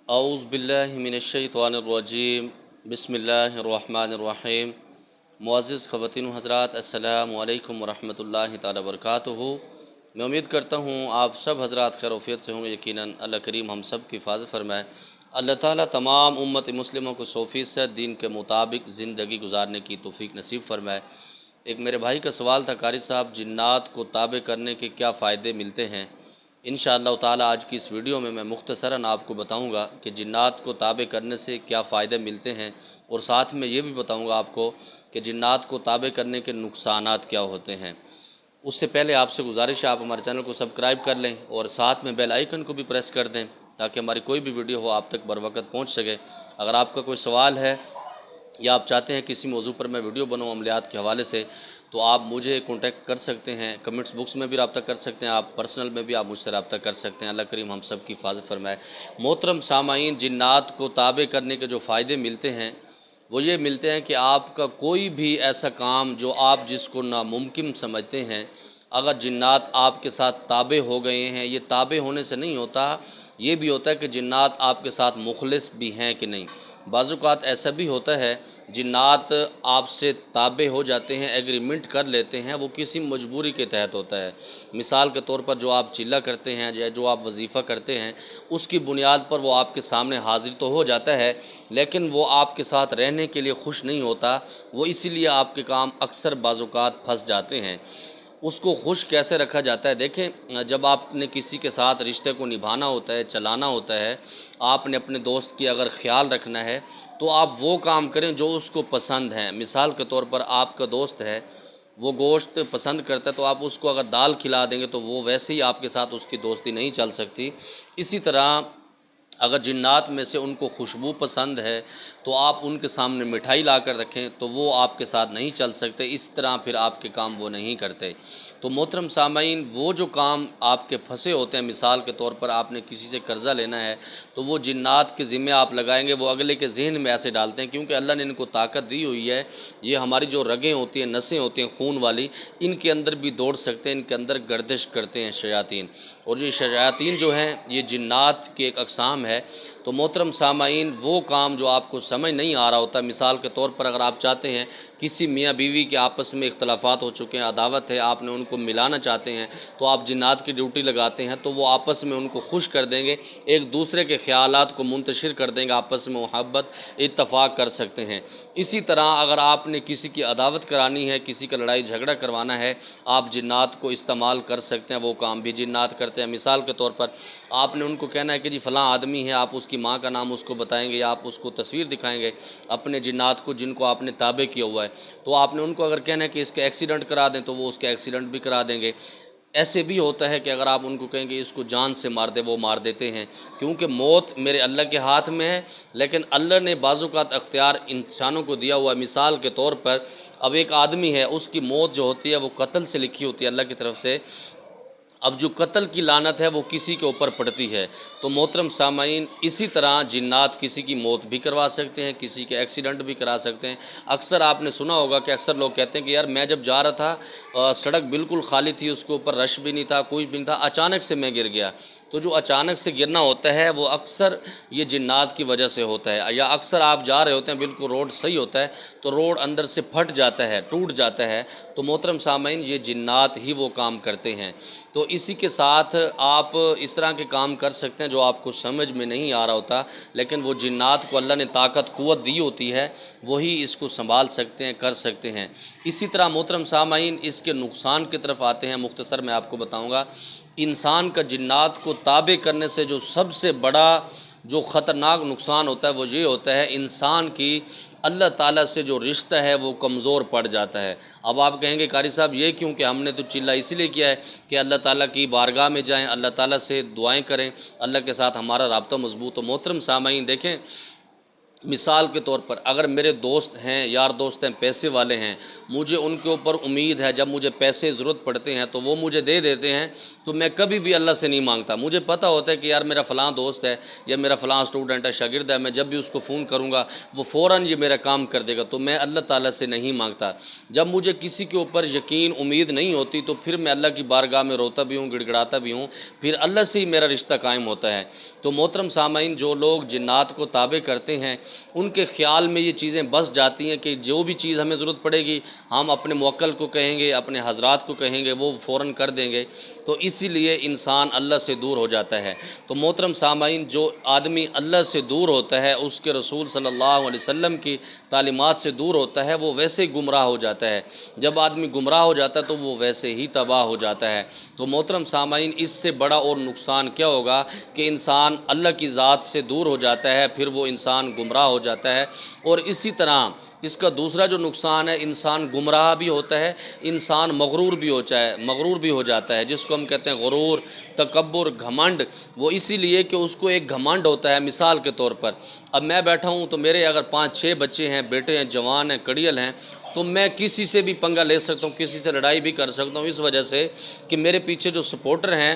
अऊज़ु बिल्लाहि मिनश्शैतानिर्रजीम बिस्मिल्लाहिर्रहमानिर्रहीम। मुअज़्ज़िज़ ख़वातीन हज़रात, अस्सलामु अलैकुम वरहमतुल्लाहि ताला वबरकातुहू। मैं उम्मीद करता हूँ आप सब हज़रात खैर वफ़ियत से होंगे। यकीनन अल्लाह करीम हम सब की हिफ़ाज़त फरमाए। अल्लाह ताला तमाम उम्मत मुस्लिमों को 100% दीन के मुताबिक ज़िंदगी गुजारने की तौफ़ीक नसीब फरमाए। एक मेरे भाई का सवाल था, कारी साहब जिन्नात को ताबे करने के क्या फ़ायदे मिलते हैं। इंशाअल्लाह ताला आज की इस वीडियो में मैं मुख्तसरन आपको बताऊंगा कि जिन्नात को ताबे करने से क्या फ़ायदे मिलते हैं, और साथ में ये भी बताऊंगा आपको कि जिन्नात को ताबे करने के नुकसानात क्या होते हैं। उससे पहले आपसे गुजारिश है आप हमारे चैनल को सब्सक्राइब कर लें और साथ में बेल आइकन को भी प्रेस कर दें ताकि हमारी कोई भी वीडियो हो आप तक बर वक्त पहुँच सके। अगर आपका कोई सवाल है या आप चाहते हैं किसी मौजू पर मैं वीडियो बनाऊँ अमलियात के हवाले से, तो आप मुझे कांटेक्ट कर सकते हैं। कमेंट्स बॉक्स में भी रब्ता कर सकते हैं, आप पर्सनल में भी आप मुझसे रब्ता कर सकते हैं। अल्लाह करीम हम सब की हिफाजत फरमाए। मोहतरम सामाईन, जिन्नात को ताबे करने के जो फ़ायदे मिलते हैं वो ये मिलते हैं कि आपका कोई भी ऐसा काम जो आप जिसको नामुमकिन समझते हैं, अगर जिन्नात आपके साथ ताबे हो गए हैं, ये ताबे होने से नहीं होता, ये भी होता है कि जिन्नात आपके साथ मुखलिस भी हैं कि नहीं। बाज़ औक़ात ऐसा भी होता है जिन्नात आपसे ताबे हो जाते हैं, एग्रीमेंट कर लेते हैं, वो किसी मजबूरी के तहत होता है। मिसाल के तौर पर जो आप चिल्ला करते हैं या जो आप वजीफ़ा करते हैं, उसकी बुनियाद पर वो आपके सामने हाजिर तो हो जाता है, लेकिन वो आपके साथ रहने के लिए खुश नहीं होता। वो इसीलिए आपके काम अक्सर बाज़ औक़ात फंस जाते हैं। उसको खुश कैसे रखा जाता है, देखें, जब आपने किसी के साथ रिश्ते को निभाना होता है, चलाना होता है, आपने अपने दोस्त की अगर ख्याल रखना है तो आप वो काम करें जो उसको पसंद है। मिसाल के तौर पर आपका दोस्त है, वो गोश्त पसंद करता है, तो आप उसको अगर दाल खिला देंगे तो वो वैसे ही आपके साथ उसकी दोस्ती नहीं चल सकती। इसी तरह अगर जिन्नात में से उनको खुशबू पसंद है तो आप उनके सामने मिठाई ला कर रखें तो वो आपके साथ नहीं चल सकते। इस तरह फिर आपके काम वो नहीं करते। तो मोहतरम सामाईन, वो जो काम आपके फंसे होते हैं, मिसाल के तौर पर आपने किसी से कर्ज़ा लेना है तो वो जिन्नात के ज़िम्मे आप लगाएंगे, वो अगले के जहन में ऐसे डालते हैं, क्योंकि अल्लाह ने इनको ताकत दी हुई है। ये हमारी जो रगें होती हैं, नसें होती हैं खून वाली, इनके अंदर भी दौड़ सकते हैं, इनके अंदर गर्दिश करते हैं शयातीन। और ये शयातीन जो हैं ये जिन्नात की एक अक़साम है। तो मोहतरम सामाईन, वो काम जो आपको समझ नहीं आ रहा होता, मिसाल के तौर पर अगर आप चाहते हैं किसी मियाँ बीवी के आपस में इख्तलाफात हो चुके हैं, अदावत है, आपने उनको मिलाना चाहते हैं, तो आप जिन्नात की ड्यूटी लगाते हैं तो वो आपस में उनको खुश कर देंगे, एक दूसरे के ख़यालात को मुंतशिर कर देंगे, आपस में मोहब्बत इत्तफ़ाक़ कर सकते हैं। इसी तरह अगर आपने किसी की अदावत करानी है, किसी का लड़ाई झगड़ा करवाना है, आप जिन्नात को इस्तेमाल कर सकते हैं, वो काम भी जिन्नात करते हैं। मिसाल के तौर पर आपने उनको कहना है कि जी फ़लाँ आदमी है, आप उसकी माँ का नाम उसको बताएंगे या आप उसको तस्वीर दिखाएंगे अपने जिन्नात को जिनको आपने ताबे किया हुआ है, तो आपने उनको अगर कहना है कि इसके एक्सीडेंट करा दें तो वो उसके एक्सीडेंट भी करा देंगे। ऐसे भी होता है कि अगर आप उनको कहेंगे इसको जान से मार दे, वो मार देते हैं, क्योंकि मौत मेरे अल्लाह के हाथ में है। लेकिन अल्लाह ने बाज़-औक़ात अख्तियार इंसानों को दिया हुआ है। मिसाल के तौर पर अब एक आदमी है, उसकी मौत जो होती है वो कत्ल से लिखी होती है अल्लाह की तरफ से। अब जो कत्ल की लानत है वो किसी के ऊपर पड़ती है। तो मोहतरम सामाईन, इसी तरह जिन्नात किसी की मौत भी करवा सकते हैं, किसी के एक्सीडेंट भी करा सकते हैं। अक्सर आपने सुना होगा कि अक्सर लोग कहते हैं कि यार मैं जब जा रहा था सड़क बिल्कुल खाली थी, उसके ऊपर रश भी नहीं था, कोई भी नहीं था, अचानक से मैं गिर गया। तो जो अचानक से गिरना होता है वो अक्सर ये जिन्नात की वजह से होता है। या अक्सर आप जा रहे होते हैं, बिल्कुल रोड सही होता है तो रोड अंदर से फट जाता है, टूट जाता है, तो मोहतरम सामाईन ये जिन्नात ही वो काम करते हैं। तो इसी के साथ आप इस तरह के काम कर सकते हैं जो आपको समझ में नहीं आ रहा होता, लेकिन वो जिन्नात को अल्लाह ने ताकत क़ुव्वत दी होती है, वही इसको संभाल सकते हैं, कर सकते हैं। इसी तरह मोहतरम सामाईन, इसके नुकसान की तरफ आते हैं। मुख्तसर मैं आपको बताऊँगा, इंसान का जिन्नात को ताबे करने से जो सबसे बड़ा जो ख़तरनाक नुकसान होता है वो ये होता है, इंसान की अल्लाह ताला से जो रिश्ता है वो कमज़ोर पड़ जाता है। अब आप कहेंगे कारी साहब ये क्यों, कि हमने तो चिल्ला इसीलिए किया है कि अल्लाह ताला की बारगाह में जाएं, अल्लाह ताला से दुआएं करें, अल्लाह के साथ हमारा राब्ता मजबूत हो। मोहतरम सामाईन देखें, مثال کے طور پر اگر میرے دوست ہیں، یار دوست ہیں، پیسے والے ہیں، مجھے ان کے اوپر امید ہے جب مجھے پیسے ضرورت پڑتے ہیں تو وہ مجھے دے دیتے ہیں، تو میں کبھی بھی اللہ سے نہیں مانگتا۔ مجھے پتہ ہوتا ہے کہ یار میرا فلاں دوست ہے یا میرا فلاں اسٹوڈنٹ ہے، شاگرد ہے، میں جب بھی اس کو فون کروں گا وہ فوراً یہ میرا کام کر دے گا، تو میں اللہ تعالیٰ سے نہیں مانگتا۔ جب مجھے کسی کے اوپر یقین امید نہیں ہوتی تو پھر میں اللہ کی بارگاہ میں روتا بھی ہوں، گڑ گڑاتا بھی ہوں، پھر اللہ سے ہی میرا رشتہ قائم ہوتا ہے۔ تو محترم سامعین، جو لوگ جنات کو تابع کرتے ہیں ان کے خیال میں یہ چیزیں بس جاتی ہیں کہ جو بھی چیز ہمیں ضرورت پڑے گی ہم اپنے موکل کو کہیں گے، اپنے حضرات کو کہیں گے، وہ فوراً کر دیں گے، تو اسی لیے انسان اللہ سے دور ہو جاتا ہے۔ تو محترم سامعین، جو آدمی اللہ سے دور ہوتا ہے، اس کے رسول صلی اللہ علیہ وسلم کی تعلیمات سے دور ہوتا ہے، وہ ویسے ہی گمراہ ہو جاتا ہے۔ جب آدمی گمراہ ہو جاتا ہے تو وہ ویسے ہی تباہ ہو جاتا ہے۔ تو محترم سامعین، اس سے بڑا اور نقصان کیا ہوگا کہ انسان اللہ کی ذات سے دور ہو جاتا ہے، پھر وہ انسان گمراہ ہو جاتا ہے۔ اور اسی طرح اس کا دوسرا جو نقصان ہے، انسان گمراہ بھی ہوتا ہے، انسان مغرور بھی ہو جاتا ہے، جس کو ہم کہتے ہیں غرور، تکبر، گھمنڈ۔ وہ اسی لیے کہ اس کو ایک گھمنڈ ہوتا ہے۔ مثال کے طور پر اب میں بیٹھا ہوں تو میرے اگر 5-6 بچے ہیں، بیٹے ہیں، جوان ہیں، کڑیل ہیں، تو میں کسی سے بھی پنگا لے سکتا ہوں، کسی سے لڑائی بھی کر سکتا ہوں، اس وجہ سے کہ میرے پیچھے جو سپورٹر ہیں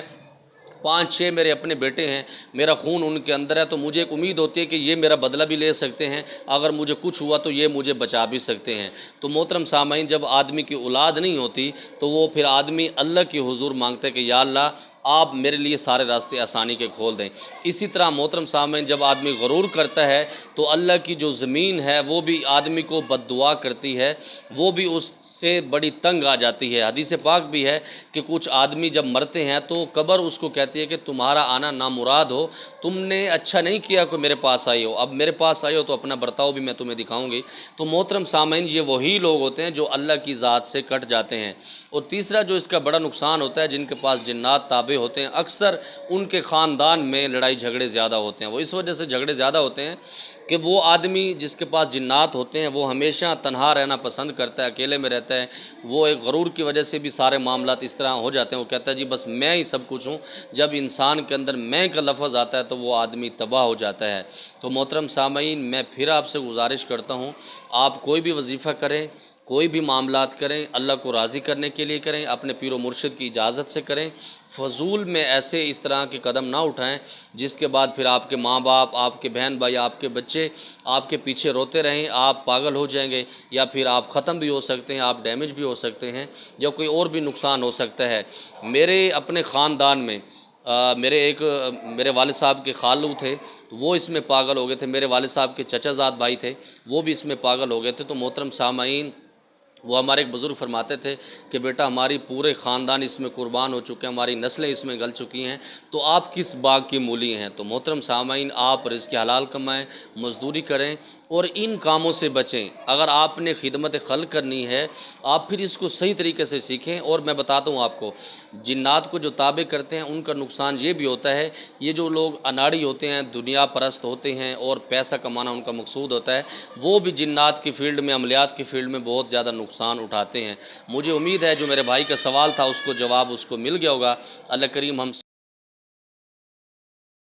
5-6 میرے اپنے بیٹے ہیں، میرا خون ان کے اندر ہے، تو مجھے ایک امید ہوتی ہے کہ یہ میرا بدلہ بھی لے سکتے ہیں، اگر مجھے کچھ ہوا تو یہ مجھے بچا بھی سکتے ہیں۔ تو محترم سامعین، جب آدمی کی اولاد نہیں ہوتی تو وہ پھر آدمی اللہ کی حضور مانگتا ہے کہ یا اللہ آپ میرے لیے سارے راستے آسانی کے کھول دیں۔ اسی طرح محترم سامعین، جب آدمی غرور کرتا ہے تو اللہ کی جو زمین ہے وہ بھی آدمی کو بد دعا کرتی ہے، وہ بھی اس سے بڑی تنگ آ جاتی ہے۔ حدیث پاک بھی ہے کہ کچھ آدمی جب مرتے ہیں تو قبر اس کو کہتی ہے کہ تمہارا آنا نامراد ہو، تم نے اچھا نہیں کیا کہ میرے پاس آئی ہو، اب میرے پاس آئی ہو تو اپنا برتاؤ بھی میں تمہیں دکھاؤں گی۔ تو محترم سامعین، یہ وہی لوگ ہوتے ہیں جو اللہ کی ذات سے کٹ جاتے ہیں۔ اور تیسرا جو اس کا بڑا نقصان ہوتا ہے، جن کے پاس جنات تابع ہوتے ہیں، اکثر ان کے خاندان میں لڑائی جھگڑے زیادہ ہوتے ہیں۔ وہ اس وجہ سے جھگڑے زیادہ ہوتے ہیں کہ وہ آدمی جس کے پاس جنات ہوتے ہیں وہ ہمیشہ تنہا رہنا پسند کرتا ہے، اکیلے میں رہتا ہے۔ وہ ایک غرور کی وجہ سے بھی سارے معاملات اس طرح ہو جاتے ہیں، وہ کہتا ہے جی بس میں ہی سب کچھ ہوں۔ جب انسان کے اندر میں کا لفظ آتا ہے تو وہ آدمی تباہ ہو جاتا ہے۔ تو محترم سامعین، میں پھر آپ سے گزارش کرتا ہوں، آپ کوئی بھی وظیفہ کریں، کوئی بھی معاملات کریں، اللہ کو راضی کرنے کے لیے کریں، اپنے پیر و مرشد کی اجازت سے کریں، فضول میں ایسے اس طرح کے قدم نہ اٹھائیں جس کے بعد پھر آپ کے ماں باپ، آپ کے بہن بھائی، آپ کے بچے آپ کے پیچھے روتے رہیں، آپ پاگل ہو جائیں گے، یا پھر آپ ختم بھی ہو سکتے ہیں، آپ ڈیمیج بھی ہو سکتے ہیں، یا کوئی اور بھی نقصان ہو سکتا ہے۔ میرے اپنے خاندان میں میرے والد صاحب کے خالو تھے، تو وہ اس میں پاگل ہو گئے تھے، میرے والد صاحب کے چچا زاد بھائی تھے، وہ بھی اس میں پاگل ہو گئے تھے۔ تو محترم سامعین، وہ ہمارے ایک بزرگ فرماتے تھے کہ بیٹا ہماری پورے خاندان اس میں قربان ہو چکے ہیں، ہماری نسلیں اس میں گل چکی ہیں، تو آپ کس باغ کی مولی ہیں؟ تو محترم سامعین، آپ رزق حلال کمائیں، مزدوری کریں اور ان کاموں سے بچیں۔ اگر آپ نے خدمت خلق کرنی ہے، آپ پھر اس کو صحیح طریقے سے سیکھیں۔ اور میں بتاتا ہوں آپ کو، جنات کو جو تابع کرتے ہیں ان کا نقصان یہ بھی ہوتا ہے، یہ جو لوگ اناڑی ہوتے ہیں، دنیا پرست ہوتے ہیں اور پیسہ کمانا ان کا مقصود ہوتا ہے، وہ بھی جنات کی فیلڈ میں، عملیات کی فیلڈ میں بہت زیادہ نقصان اٹھاتے ہیں۔ مجھے امید ہے جو میرے بھائی کا سوال تھا اس کو جواب اس کو مل گیا ہوگا۔ اللہ کریم ہم